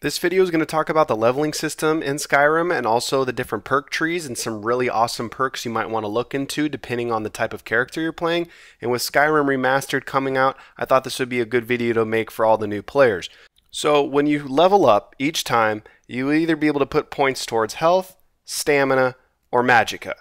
This video is going to talk about the leveling system in Skyrim and also the different perk trees and some really awesome perks you might want to look into depending on the type of character you're playing. And with Skyrim Remastered coming out, I thought this would be a good video to make for all the new players. So when you level up each time, you'll either be able to put points towards health, stamina, or magicka.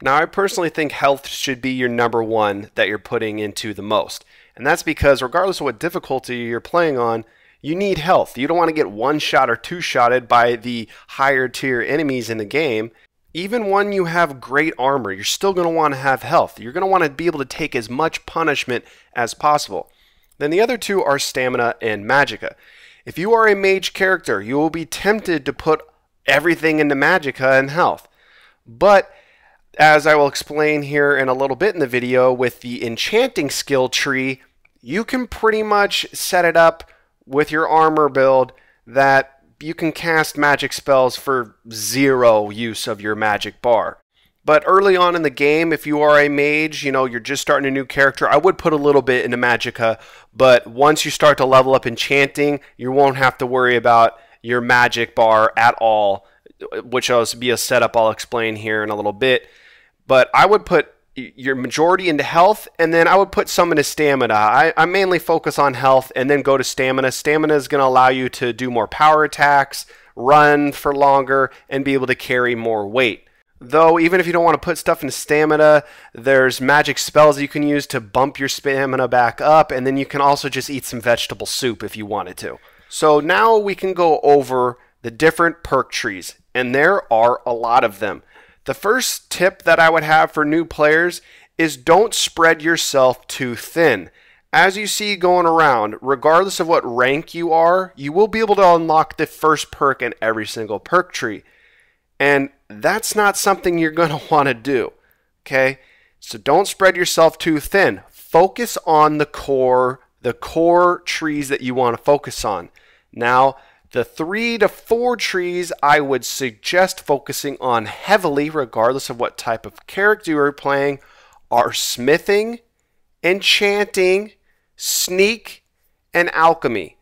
Now I personally think health should be your number one that you're putting into the most. And that's because regardless of what difficulty you're playing on, you need health. You don't want to get one-shot or two-shotted by the higher tier enemies in the game. Even when you have great armor, you're still going to want to have health. You're going to want to be able to take as much punishment as possible. Then the other two are stamina and magicka. If you are a mage character, you will be tempted to put everything into magicka and health. But as I will explain here in a little bit in the video, with the enchanting skill tree, you can pretty much set it up with your armor build that you can cast magic spells for zero use of your magic bar. But early on in the game, if you are a mage, you're just starting a new character, I would put a little bit into magicka, but once you start to level up enchanting, you won't have to worry about your magic bar at all, which will be a setup I'll explain here in a little bit. But I would put your majority into health, and then I would put some into stamina. I mainly focus on health and then go to stamina. Stamina is going to allow you to do more power attacks, run for longer, and be able to carry more weight. Though, even if you don't want to put stuff into stamina, there's magic spells you can use to bump your stamina back up, and then you can also just eat some vegetable soup if you wanted to. So now we can go over the different perk trees, and there are a lot of them. The first tip that I would have for new players is don't spread yourself too thin. As you see going around, regardless of what rank you are, you will be able to unlock the first perk in every single perk tree. And that's not something you're going to want to do. Okay? So don't spread yourself too thin. Focus on the core trees that you want to focus on. Now, the 3 to 4 trees I would suggest focusing on heavily, regardless of what type of character you are playing, are smithing, enchanting, sneak, and alchemy.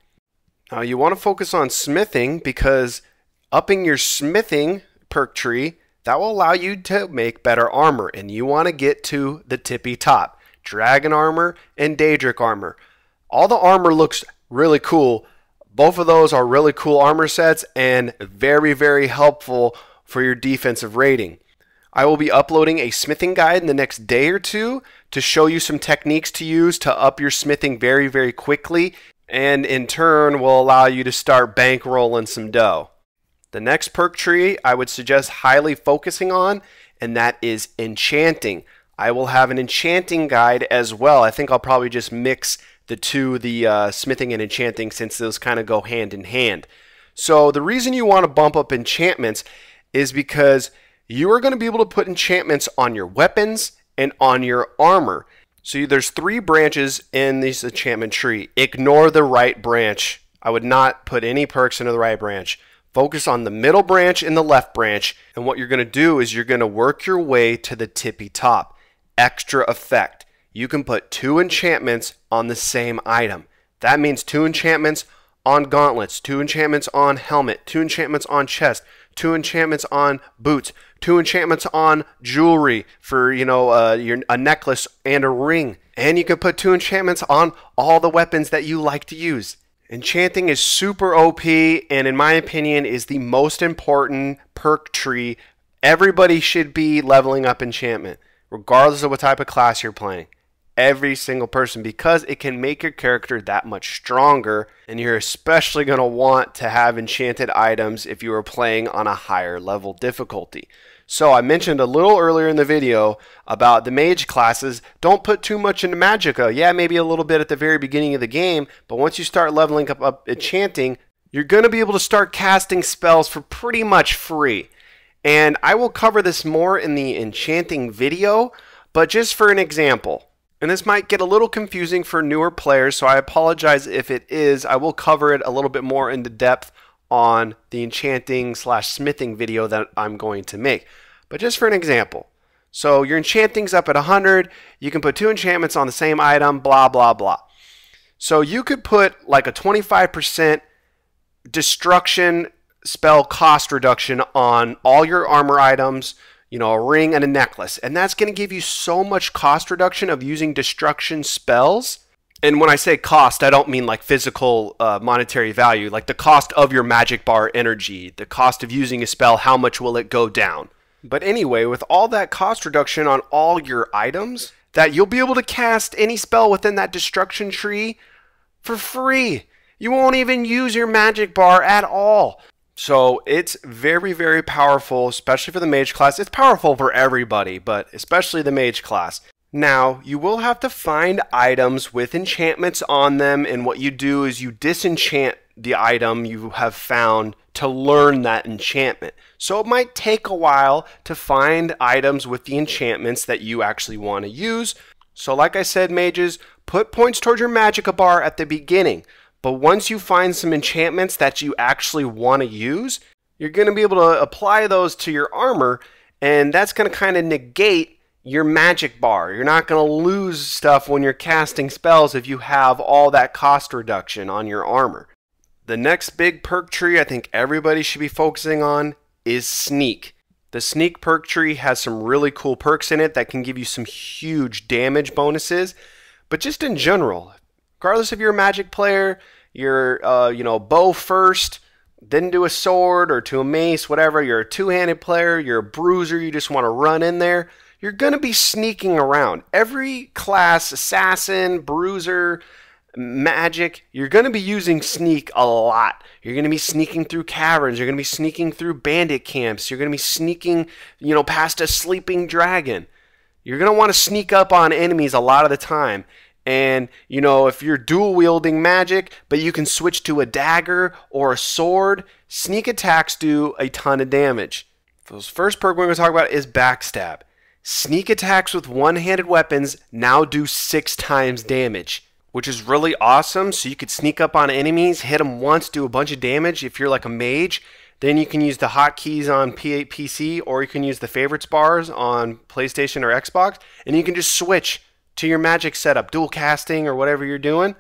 Now you want to focus on smithing because upping your smithing perk tree, that will allow you to make better armor, and you want to get to the tippy top. Dragon armor and Daedric armor. All the armor looks really cool. Both of those are really cool armor sets and very, very helpful for your defensive rating. I will be uploading a smithing guide in the next day or two to show you some techniques to use to up your smithing very, very quickly, and in turn will allow you to start bankrolling some dough. The next perk tree I would suggest highly focusing on, and that is enchanting. I will have an enchanting guide as well. I think I'll probably just mix the two, the smithing and enchanting, since those kind of go hand in hand. So the reason you want to bump up enchantments is because you are going to be able to put enchantments on your weapons and on your armor. So there's 3 branches in this enchantment tree. Ignore the right branch. I would not put any perks into the right branch. Focus on the middle branch and the left branch, and what you're going to do is you're going to work your way to the tippy top. Extra effect. You can put 2 enchantments on the same item. That means 2 enchantments on gauntlets, 2 enchantments on helmet, 2 enchantments on chest, 2 enchantments on boots, 2 enchantments on jewelry for a necklace and a ring. And you can put 2 enchantments on all the weapons that you like to use. Enchanting is super OP, and in my opinion is the most important perk tree. Everybody should be leveling up enchantment, regardless of what type of class you're playing. Every single person, because it can make your character that much stronger, and you're especially going to want to have enchanted items if you are playing on a higher level difficulty. So I mentioned a little earlier in the video about the mage classes. Don't put too much into magicka. Yeah, maybe a little bit at the very beginning of the game, but once you start leveling up enchanting, you're going to be able to start casting spells for pretty much free. And I will cover this more in the enchanting video, but just for an example, and this might get a little confusing for newer players, so I apologize if it is. I will cover it a little bit more into depth on the enchanting / smithing video that I'm going to make. But just for an example, so your enchanting's up at 100, you can put 2 enchantments on the same item, blah, blah, blah. So you could put like a 25% destruction spell cost reduction on all your armor items, a ring and a necklace. And that's going to give you so much cost reduction of using destruction spells. And when I say cost, I don't mean like physical monetary value, like the cost of your magic bar energy, the cost of using a spell, how much will it go down? But anyway, with all that cost reduction on all your items, that you'll be able to cast any spell within that destruction tree for free. You won't even use your magic bar at all. So it's very, very powerful, especially for the mage class. It's powerful for everybody, but especially the mage class. Now, you will have to find items with enchantments on them, and what you do is you disenchant the item you have found to learn that enchantment. So it might take a while to find items with the enchantments that you actually want to use. So like I said, mages, put points towards your magicka bar at the beginning. But once you find some enchantments that you actually want to use, you're going to be able to apply those to your armor, and that's going to kind of negate your magic bar. You're not going to lose stuff when you're casting spells if you have all that cost reduction on your armor. The next big perk tree I think everybody should be focusing on is Sneak. The Sneak perk tree has some really cool perks in it that can give you some huge damage bonuses, but just in general, regardless if you're a magic player, you're bow first, then do a sword or to a mace, whatever, you're a two-handed player, you're a bruiser, you just want to run in there, you're going to be sneaking around. Every class, assassin, bruiser, magic, you're going to be using sneak a lot. You're going to be sneaking through caverns, you're going to be sneaking through bandit camps, you're going to be sneaking, past a sleeping dragon. You're going to want to sneak up on enemies a lot of the time. And, if you're dual wielding magic, but you can switch to a dagger or a sword, sneak attacks do a ton of damage. The first perk we're going to talk about is Backstab. Sneak attacks with one-handed weapons now do 6 times damage, which is really awesome. So you could sneak up on enemies, hit them once, do a bunch of damage. If you're like a mage, then you can use the hotkeys on PC, or you can use the favorites bars on PlayStation or Xbox, and you can just switch to your magic setup, dual casting or whatever you're doing.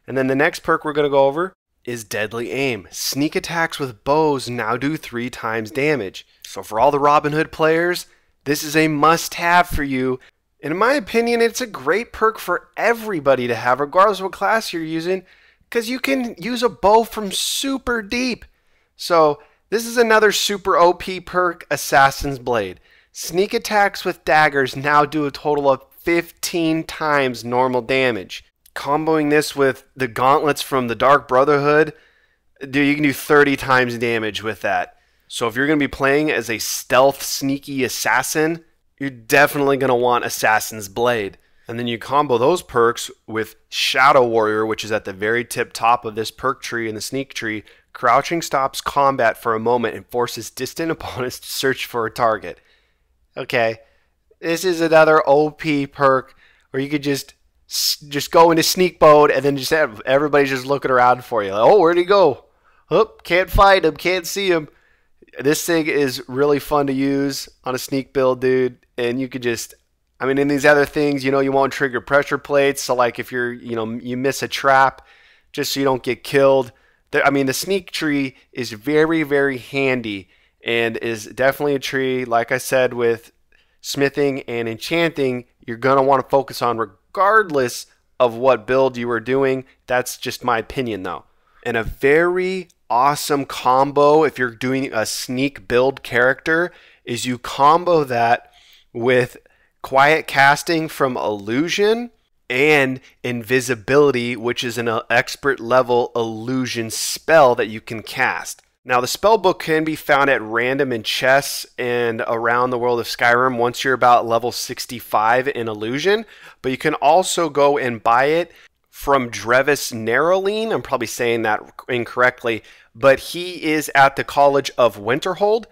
And then the next perk we're going to go over is Deadly Aim. Sneak attacks with bows now do 3 times damage. So for all the Robin Hood players, this is a must-have for you. And in my opinion, it's a great perk for everybody to have, regardless of what class you're using, because you can use a bow from super deep. So this is another super OP perk, Assassin's Blade. Sneak attacks with daggers now do a total of 15 times normal damage. Comboing this with the gauntlets from the Dark Brotherhood, dude, you can do 30 times damage with that. So if you're going to be playing as a stealth, sneaky assassin, you're definitely going to want Assassin's Blade. And then you combo those perks with Shadow Warrior, which is at the very tip top of this perk tree in the Sneak tree. Crouching stops combat for a moment and forces distant opponents to search for a target. Okay, this is another OP perk where you could just go into sneak mode and then just have everybody just looking around for you. Like, oh, where'd he go? Oh, can't find him, can't see him. This thing is really fun to use on a sneak build, dude. And you could just, in these other things, you won't trigger pressure plates. So like if you're, you miss a trap just so you don't get killed. The sneak tree is very, very handy and is definitely a tree, like I said, with smithing and enchanting, you're going to want to focus on regardless of what build you are doing. That's just my opinion, though. And a very awesome combo if you're doing a sneak build character is you combo that with quiet casting from illusion and invisibility, which is an expert level illusion spell that you can cast. Now the spell book can be found at random in chests and around the world of Skyrim once you're about level 65 in illusion, but you can also go and buy it from Drevis Narrowleen. I'm probably saying that incorrectly, but he is at the College of Winterhold,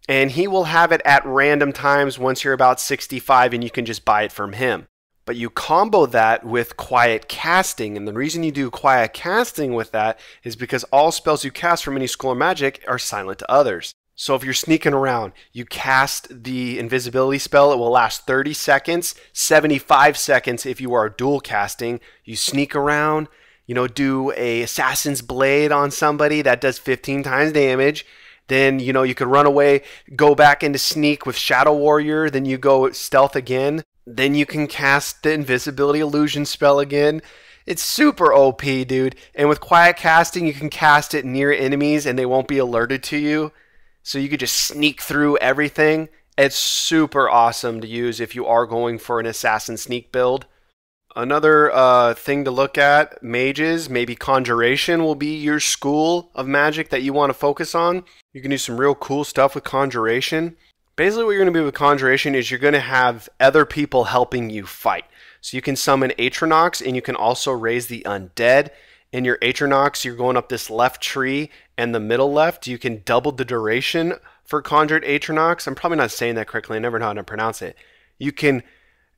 and he will have it at random times once you're about 65, and you can just buy it from him. But you combo that with quiet casting, and the reason you do quiet casting with that is because all spells you cast from any school of magic are silent to others. So if you're sneaking around, you cast the invisibility spell, it will last 30 seconds, 75 seconds if you are dual casting. You sneak around, do a assassin's blade on somebody that does 15 times damage. Then, you could run away, go back into sneak with Shadow Warrior, then you go stealth again. Then you can cast the invisibility illusion spell again. It's super OP, dude. And with quiet casting, you can cast it near enemies and they won't be alerted to you. So you could just sneak through everything. It's super awesome to use if you are going for an assassin sneak build. Another thing to look at, mages, maybe conjuration will be your school of magic that you want to focus on. You can do some real cool stuff with conjuration. Basically what you're going to do with conjuration is you're going to have other people helping you fight. So you can summon Atronox and you can also raise the undead. In your Atronox, you're going up this left tree and the middle left. You can double the duration for conjured Atronox. I'm probably not saying that correctly. I never know how to pronounce it.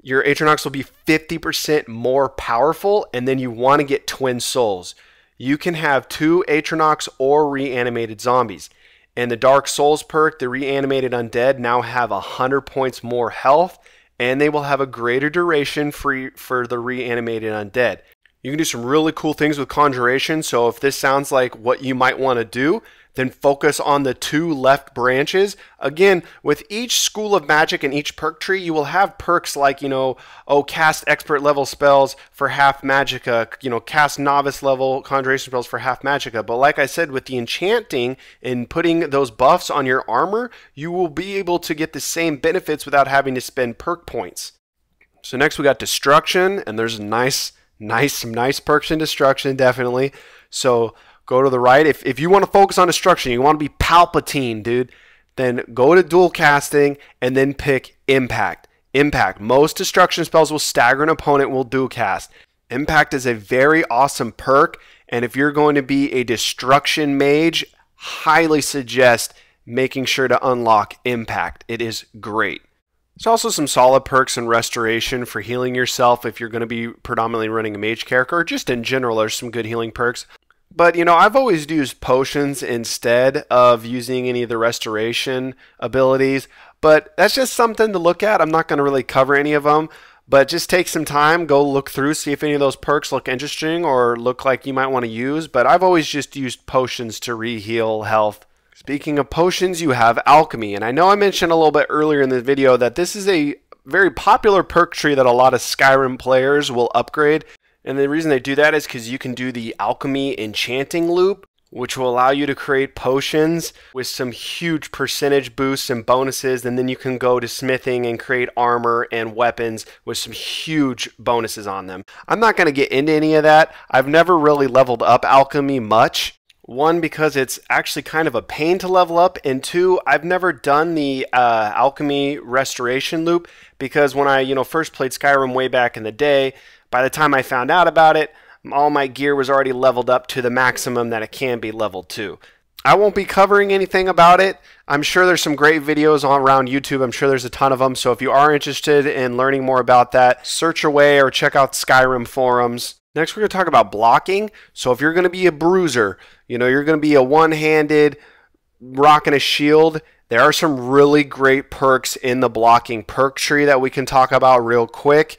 Your Atronox will be 50% more powerful, and then you want to get twin souls. You can have 2 Atronox or reanimated zombies. And the Dark Souls perk, the reanimated undead now have 100 points more health, and they will have a greater duration for the reanimated undead. You can do some really cool things with conjuration, so if this sounds like what you might want to do, then focus on the 2 left branches. Again, with each school of magic and each perk tree, you will have perks like, cast expert level spells for half magicka, cast novice level conjuration spells for half magicka. But like I said, with the enchanting and putting those buffs on your armor, you will be able to get the same benefits without having to spend perk points. So next we got destruction, and there's some nice perks in destruction, definitely. So go to the right. If you want to focus on destruction, you want to be Palpatine, dude, then go to dual casting and then pick Impact. Impact. Most destruction spells will stagger an opponent, will dual cast. Impact is a very awesome perk, and if you're going to be a destruction mage, highly suggest making sure to unlock Impact. It is great. There's also some solid perks in restoration for healing yourself if you're going to be predominantly running a mage character, or just in general, there's some good healing perks. But, I've always used potions instead of using any of the restoration abilities. But that's just something to look at. I'm not going to really cover any of them. But just take some time, go look through, see if any of those perks look interesting or look like you might want to use. But I've always just used potions to re-heal health. Speaking of potions, you have alchemy. And I know I mentioned a little bit earlier in the video that this is a very popular perk tree that a lot of Skyrim players will upgrade. And the reason they do that is because you can do the alchemy enchanting loop, which will allow you to create potions with some huge percentage boosts and bonuses. And then you can go to smithing and create armor and weapons with some huge bonuses on them. I'm not going to get into any of that. I've never really leveled up alchemy much. 1, because it's actually kind of a pain to level up, and 2, I've never done the alchemy restoration loop, because when I first played Skyrim way back in the day, by the time I found out about it, all my gear was already leveled up to the maximum that it can be leveled to. I won't be covering anything about it. I'm sure there's some great videos on around YouTube. I'm sure there's a ton of them, so if you are interested in learning more about that, search away or check out Skyrim forums. Next, we're going to talk about blocking. So if you're going to be a bruiser, you're going to be a one-handed, rocking a shield, there are some really great perks in the blocking perk tree that we can talk about real quick.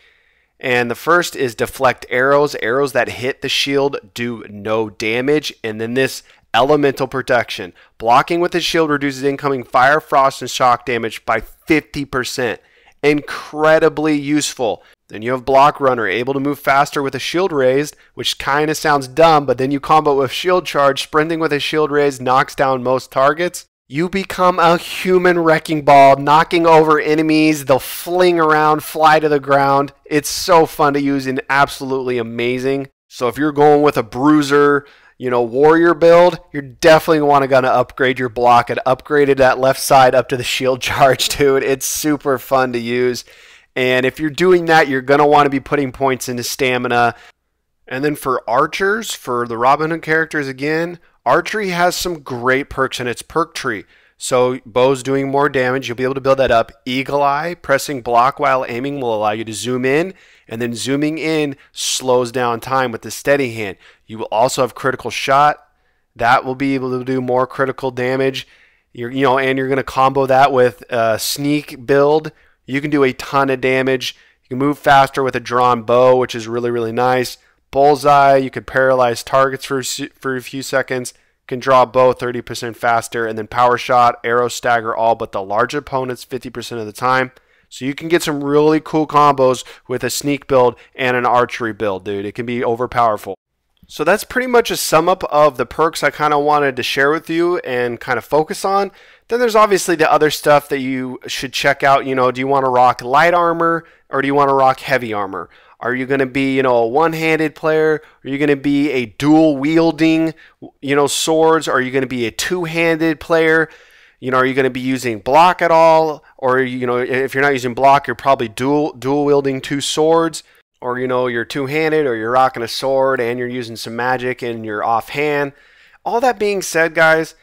And the first is deflect arrows. Arrows that hit the shield do no damage. And then this elemental protection. Blocking with the shield reduces incoming fire, frost, and shock damage by 50%. Incredibly useful. Then you have Block Runner, able to move faster with a shield raised, which kind of sounds dumb, but then you combo with Shield Charge. Sprinting with a shield raised knocks down most targets. You become a human wrecking ball, knocking over enemies. They'll fling around, fly to the ground. It's so fun to use and absolutely amazing. So if you're going with a bruiser, warrior build, you're definitely going to upgrade your block and upgraded that left side up to the Shield Charge, dude. It's super fun to use. And if you're doing that, you're going to want to be putting points into stamina. And then for archers, for the Robin Hood characters again, archery has some great perks in its perk tree. So bows doing more damage, you'll be able to build that up. Eagle Eye, pressing block while aiming will allow you to zoom in. And then zooming in slows down time with the steady hand. You will also have critical shot. That will be able to do more critical damage. And you're going to combo that with a sneak build. You can do a ton of damage. You can move faster with a drawn bow, which is really, really nice. Bullseye, you could paralyze targets for a few seconds. Can draw a bow 30% faster, and then power shot, arrow stagger all but the large opponents 50% of the time. So you can get some really cool combos with a sneak build and an archery build, dude. It can be overpowerful. So that's pretty much a sum up of the perks I kind of wanted to share with you and kind of focus on. Then there's obviously the other stuff that you should check out. You know, do you want to rock light armor or do you want to rock heavy armor? Are you going to be, you know, a one-handed player? Are you going to be a dual-wielding, you know, swords? Are you going to be a two-handed player? You know, are you going to be using block at all? Or, you know, if you're not using block, you're probably dual-wielding two swords. Or, you know, you're two-handed or you're rocking a sword and you're using some magic and you're offhand. All that being said, guys,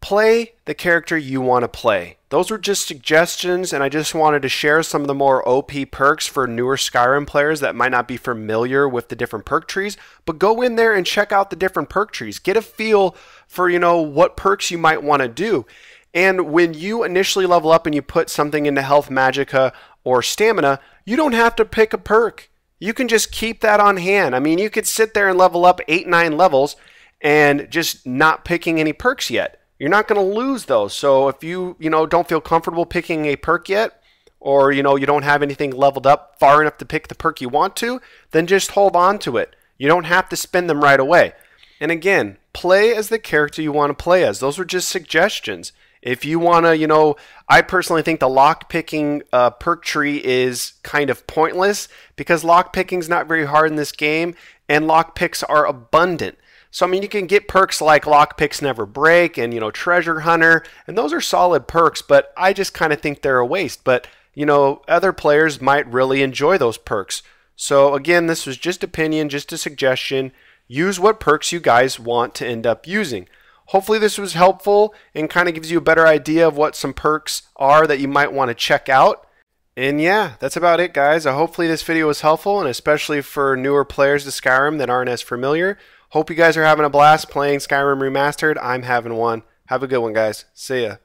play the character you want to play. Those were just suggestions, and I just wanted to share some of the more OP perks for newer Skyrim players that might not be familiar with the different perk trees. But go in there and check out the different perk trees. Get a feel for, you know, what perks you might want to do. And when you initially level up and you put something into health, magicka, or stamina, you don't have to pick a perk. You can just keep that on hand. I mean, you could sit there and level up 8-9 levels and just not picking any perks yet. You're not going to lose those. So if you know, don't feel comfortable picking a perk yet, or, you know, you don't have anything leveled up far enough to pick the perk you want to, then just hold on to it. You don't have to spend them right away. And again, play as the character you want to play as. Those were just suggestions. If you want to, you know, I personally think the lock-picking perk tree is kind of pointless because lock-picking is not very hard in this game, and lock-picks are abundant. So, I mean, you can get perks like Lockpicks Never Break and, you know, Treasure Hunter, and those are solid perks, but I just kind of think they're a waste. But, you know, other players might really enjoy those perks. So, again, this was just opinion, just a suggestion. Use what perks you guys want to end up using. Hopefully this was helpful and kind of gives you a better idea of what some perks are that you might want to check out. And yeah, that's about it, guys. Hopefully this video was helpful, and especially for newer players to Skyrim that aren't as familiar. Hope you guys are having a blast playing Skyrim Remastered. I'm having one. Have a good one, guys. See ya.